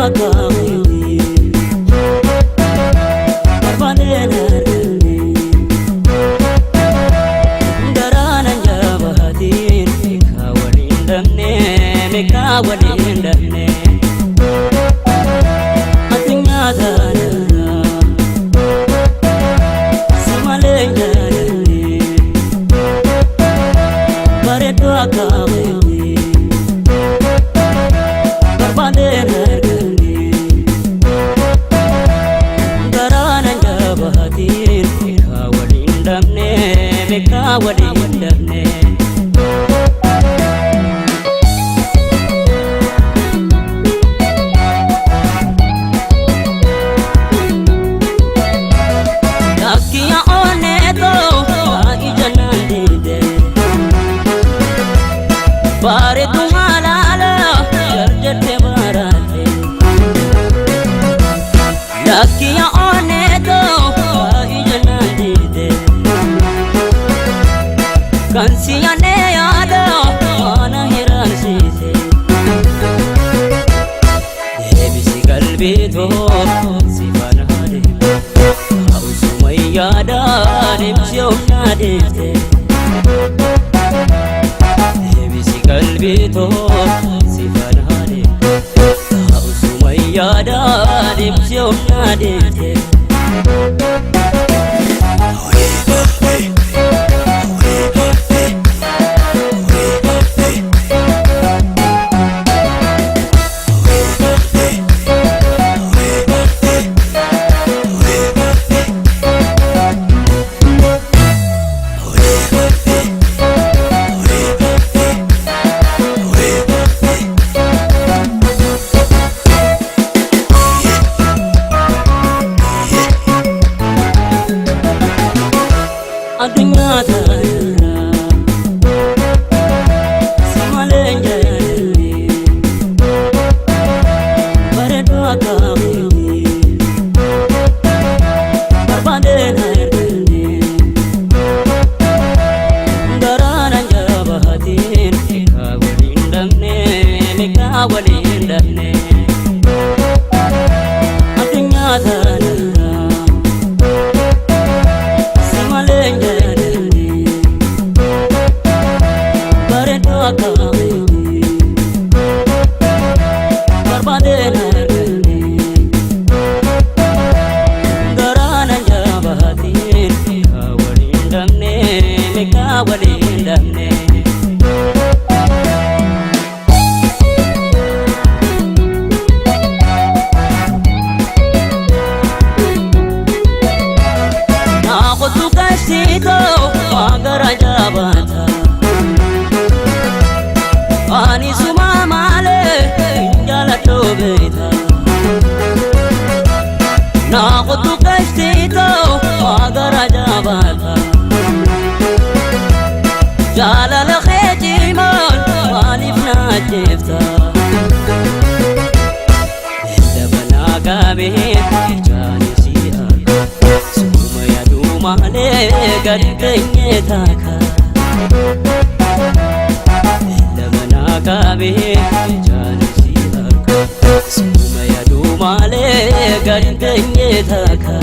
akaawi barbaanee garaana njaabatiin meeqa waliin dhabne addunyaa taanaa si malee jaalanne bareedduu akaawi waliin dhabne lakkiya oneetoo ijannaan diide bareedduu halaala jarjarte baaraate lakkiya oneetoo ijannaan diide kansiyaane yaada mana hiraansiise deebisi qalbii too si fanaade hausuma yaadaan ibsi ofnaa deefte deebisi qalbii too si fanaade hausuma yaadaan ibsi ofnaa deefte addunyaa taanaa si malee jaalanne bareedduu akaawi barbaanee arganne garaana njaabatiin meeqa waliin dhabne addunyaa taanaa si malee jaalanne bareedduu akaawi barbaanee arganne garaana njaabatiin meeqa waliin dhabne magara jabata ani suma male jala tobeta na qotu kastito magara jabata jala la khejimon walif najefta dabana gabe jani siya suma ya dumale gadganye taka lamana kabe jani siya suma ya dumale gadganye taka